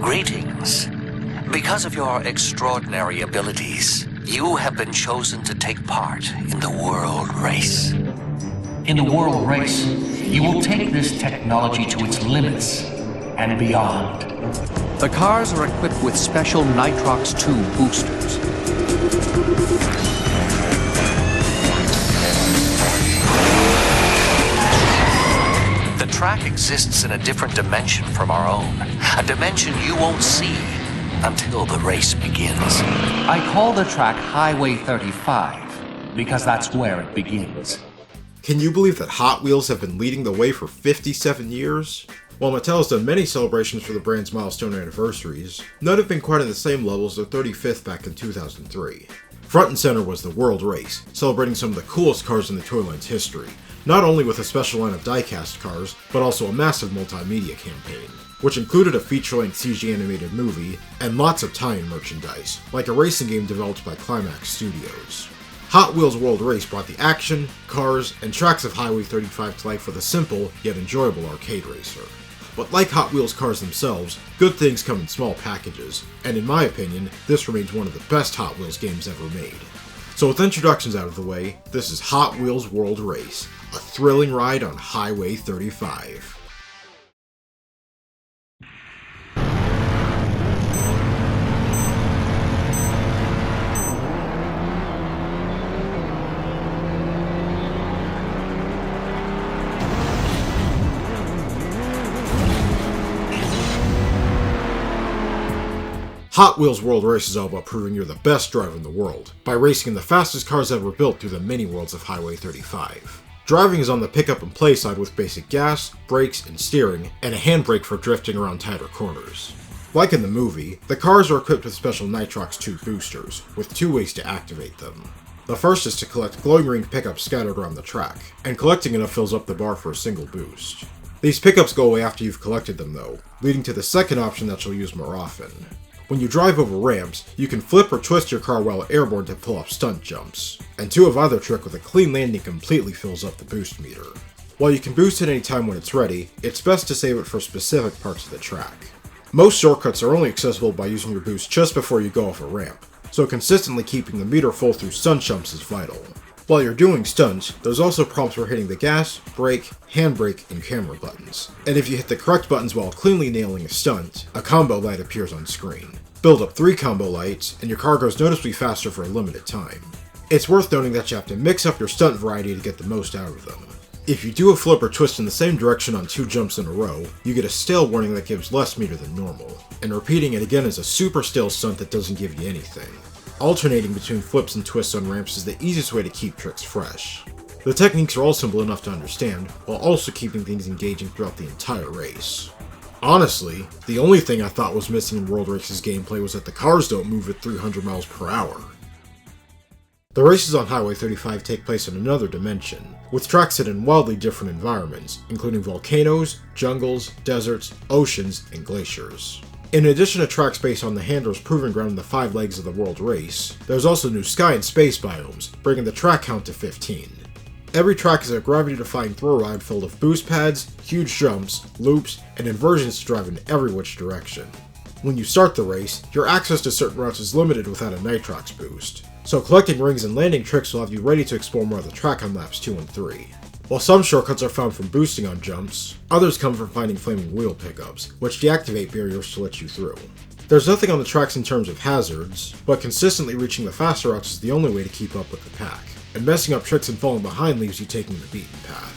Greetings. Because of your extraordinary abilities, you have been chosen to take part in the world race. In the world race, you will take this technology to its limits and beyond. The cars are equipped with special Nitrox 2 boosters. The track exists in a different dimension from our own, a dimension you won't see until the race begins. I call the track Highway 35 because that's where it begins. Can you believe that Hot Wheels have been leading the way for 57 years? While Mattel has done many celebrations for the brand's milestone anniversaries, none have been quite on the same level as their 35th back in 2003. Front and center was the World Race, celebrating some of the coolest cars in the toy line's history, not only with a special line of die-cast cars, but also a massive multimedia campaign, which included a feature-length CG animated movie and lots of tie-in merchandise, like a racing game developed by Climax Studios. Hot Wheels World Race brought the action, cars, and tracks of Highway 35 to life with a simple, yet enjoyable arcade racer. But like Hot Wheels cars themselves, good things come in small packages, and in my opinion, this remains one of the best Hot Wheels games ever made. So with introductions out of the way, this is Hot Wheels World Race, a thrilling ride on Highway 35. Hot Wheels World Race is all about proving you're the best driver in the world, by racing in the fastest cars ever built through the mini worlds of Highway 35. Driving is on the pick up and play side with basic gas, brakes, and steering, and a handbrake for drifting around tighter corners. Like in the movie, the cars are equipped with special Nitrox 2 boosters, with two ways to activate them. The first is to collect glowing green pickups scattered around the track, and collecting enough fills up the bar for a single boost. These pickups go away after you've collected them though, leading to the second option that you'll use more often. When you drive over ramps, you can flip or twist your car while airborne to pull off stunt jumps, and two of either trick with a clean landing completely fills up the boost meter. While you can boost at any time when it's ready, it's best to save it for specific parts of the track. Most shortcuts are only accessible by using your boost just before you go off a ramp, so consistently keeping the meter full through stunt jumps is vital. While you're doing stunts, there's also prompts for hitting the gas, brake, handbrake, and camera buttons. And if you hit the correct buttons while cleanly nailing a stunt, a combo light appears on screen. Build up 3 combo lights, and your car goes noticeably faster for a limited time. It's worth noting that you have to mix up your stunt variety to get the most out of them. If you do a flip or twist in the same direction on 2 jumps in a row, you get a stale warning that gives less meter than normal, and repeating it again is a super stale stunt that doesn't give you anything. Alternating between flips and twists on ramps is the easiest way to keep tricks fresh. The techniques are all simple enough to understand, while also keeping things engaging throughout the entire race. Honestly, the only thing I thought was missing in World Race's gameplay was that the cars don't move at 300 miles per hour. The races on Highway 35 take place in another dimension, with tracks set in wildly different environments, including volcanoes, jungles, deserts, oceans, and glaciers. In addition to tracks based on the Handler's Proving Ground and the 5 legs of the World Race, there's also new sky and space biomes, bringing the track count to 15. Every track is a gravity-defying throw ride filled of boost pads, huge jumps, loops, and inversions to drive in every which direction. When you start the race, your access to certain routes is limited without a Nitrox boost, so collecting rings and landing tricks will have you ready to explore more of the track on laps 2 and 3. While some shortcuts are found from boosting on jumps, others come from finding flaming wheel pickups, which deactivate barriers to let you through. There's nothing on the tracks in terms of hazards, but consistently reaching the faster routes is the only way to keep up with the pack, and messing up tricks and falling behind leaves you taking the beaten path.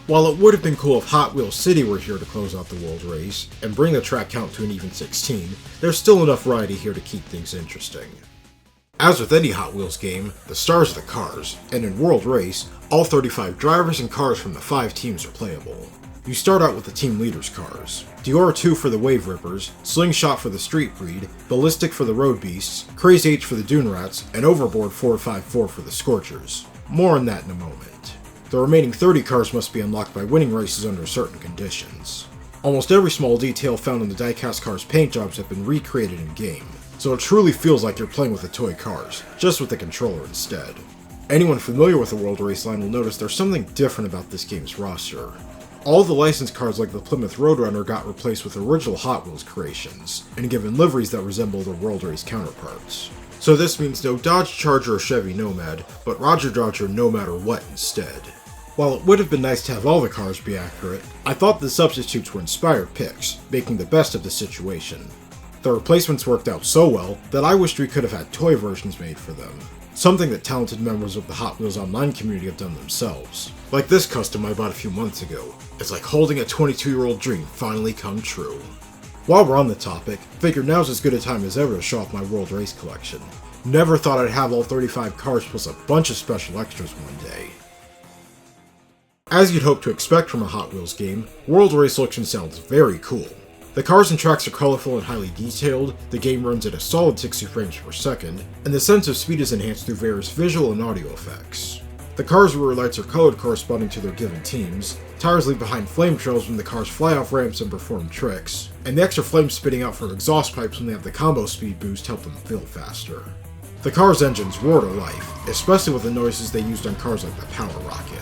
While it would have been cool if Hot Wheels City were here to close out the World Race, and bring the track count to an even 16, there's still enough variety here to keep things interesting. As with any Hot Wheels game, the stars are the cars, and in World Race, all 35 drivers and cars from the 5 teams are playable. You start out with the team leaders' cars, Dior 2 for the Wave Rippers, Slingshot for the Street Breed, Ballistic for the Road Beasts, Crazy H for the Dune Rats, and Overboard 454 for the Scorchers. More on that in a moment. The remaining 30 cars must be unlocked by winning races under certain conditions. Almost every small detail found in the diecast cars' paint jobs have been recreated in-game, so it truly feels like you're playing with the toy cars, just with the controller instead. Anyone familiar with the World Race line will notice there's something different about this game's roster. All the licensed cars like the Plymouth Roadrunner got replaced with original Hot Wheels creations, and given liveries that resemble their World Race counterparts. So this means no Dodge Charger or Chevy Nomad, but Roger Dodger no matter what instead. While it would have been nice to have all the cars be accurate, I thought the substitutes were inspired picks, making the best of the situation. The replacements worked out so well that I wished we could have had toy versions made for them. Something that talented members of the Hot Wheels Online community have done themselves. Like this custom I bought a few months ago. It's like holding a 22-year-old dream finally come true. While we're on the topic, figured now's as good a time as ever to show off my World Race collection. Never thought I'd have all 35 cars plus a bunch of special extras one day. As you'd hope to expect from a Hot Wheels game, World Race looks and sounds very cool. The cars and tracks are colorful and highly detailed, the game runs at a solid 60 frames per second, and the sense of speed is enhanced through various visual and audio effects. The cars' rear lights are colored corresponding to their given teams, tires leave behind flame trails when the cars fly off ramps and perform tricks, and the extra flames spitting out from exhaust pipes when they have the combo speed boost help them feel faster. The cars' engines roar to life, especially with the noises they used on cars like the Power Rocket.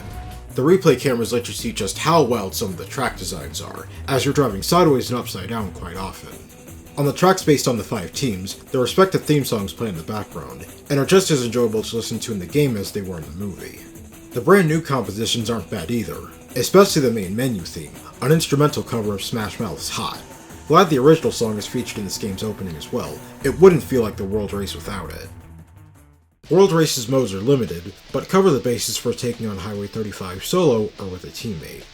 The replay cameras let you see just how wild some of the track designs are, as you're driving sideways and upside down quite often. On the tracks based on the 5 teams, their respective theme songs play in the background, and are just as enjoyable to listen to in the game as they were in the movie. The brand new compositions aren't bad either, especially the main menu theme, an instrumental cover of Smash Mouth's Hot. Glad the original song is featured in this game's opening as well, it wouldn't feel like the World Race without it. World Race's modes are limited, but cover the basis for taking on Highway 35 solo or with a teammate.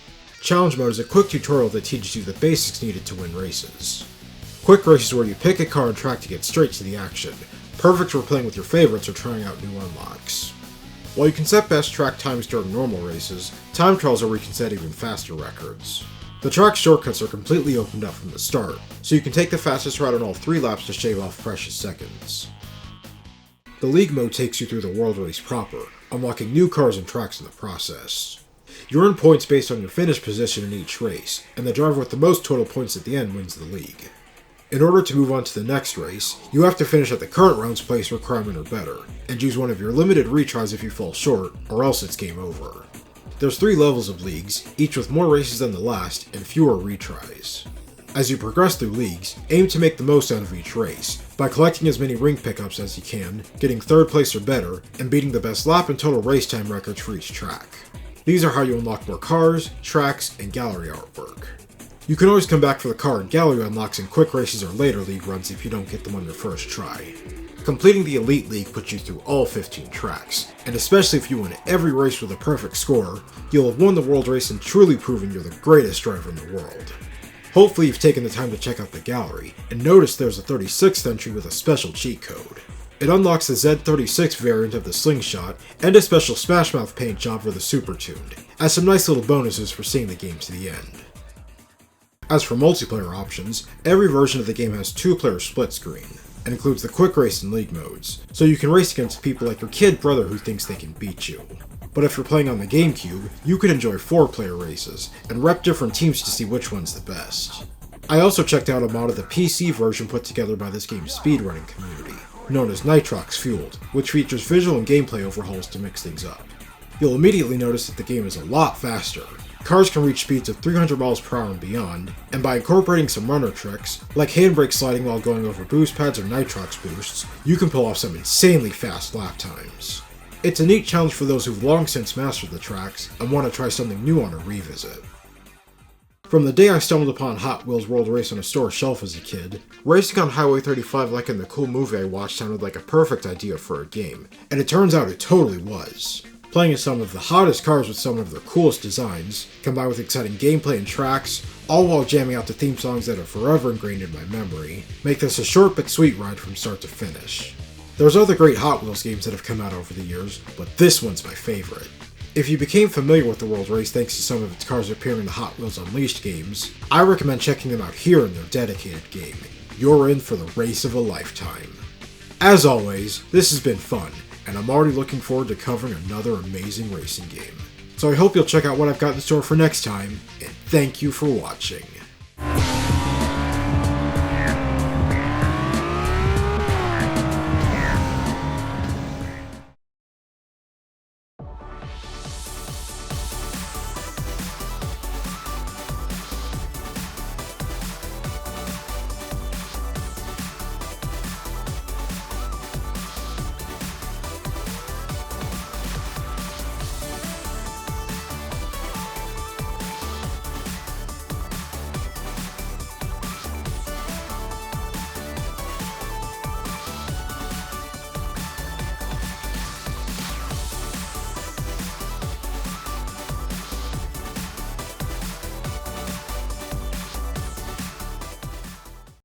Challenge mode is a quick tutorial that teaches you the basics needed to win races. Quick Race is where you pick a car and track to get straight to the action, perfect for playing with your favorites or trying out new unlocks. While you can set best track times during normal races, time trials are where you can set even faster records. The track shortcuts are completely opened up from the start, so you can take the fastest route on all 3 laps to shave off precious seconds. The League mode takes you through the World Race proper, unlocking new cars and tracks in the process. You earn points based on your finish position in each race, and the driver with the most total points at the end wins the league. In order to move on to the next race, you have to finish at the current round's place requirement or better, and use one of your limited retries if you fall short, or else it's game over. There's 3 levels of leagues, each with more races than the last, and fewer retries. As you progress through leagues, aim to make the most out of each race, by collecting as many ring pickups as you can, getting 3rd place or better, and beating the best lap and total race time records for each track. These are how you unlock more cars, tracks, and gallery artwork. You can always come back for the car and gallery unlocks in quick races or later league runs if you don't get them on your first try. Completing the Elite League puts you through all 15 tracks, and especially if you win every race with a perfect score, you'll have won the World Race and truly proven you're the greatest driver in the world. Hopefully you've taken the time to check out the gallery, and noticed there's a 36th entry with a special cheat code. It unlocks the Z36 variant of the Slingshot, and a special Smash Mouth paint job for the Super Tuned, as some nice little bonuses for seeing the game to the end. As for multiplayer options, every version of the game has 2-player split screen, and includes the quick race and league modes, so you can race against people like your kid brother who thinks they can beat you. But if you're playing on the GameCube, you can enjoy 4-player races, and rep different teams to see which one's the best. I also checked out a mod of the PC version put together by this game's speedrunning community, known as Nitrox Fueled, which features visual and gameplay overhauls to mix things up. You'll immediately notice that the game is a lot faster. Cars can reach speeds of 300 miles per hour and beyond, and by incorporating some runner tricks, like handbrake sliding while going over boost pads or nitrox boosts, you can pull off some insanely fast lap times. It's a neat challenge for those who've long since mastered the tracks and want to try something new on a revisit. From the day I stumbled upon Hot Wheels World Race on a store shelf as a kid, racing on Highway 35 like in the cool movie I watched sounded like a perfect idea for a game, and it turns out it totally was. Playing as some of the hottest cars with some of their coolest designs, combined with exciting gameplay and tracks, all while jamming out to theme songs that are forever ingrained in my memory, make this a short but sweet ride from start to finish. There's other great Hot Wheels games that have come out over the years, but this one's my favorite. If you became familiar with the World Race thanks to some of its cars appearing in the Hot Wheels Unleashed games, I recommend checking them out here in their dedicated game. You're in for the race of a lifetime. As always, this has been fun, and I'm already looking forward to covering another amazing racing game. So I hope you'll check out what I've got in store for next time, and thank you for watching.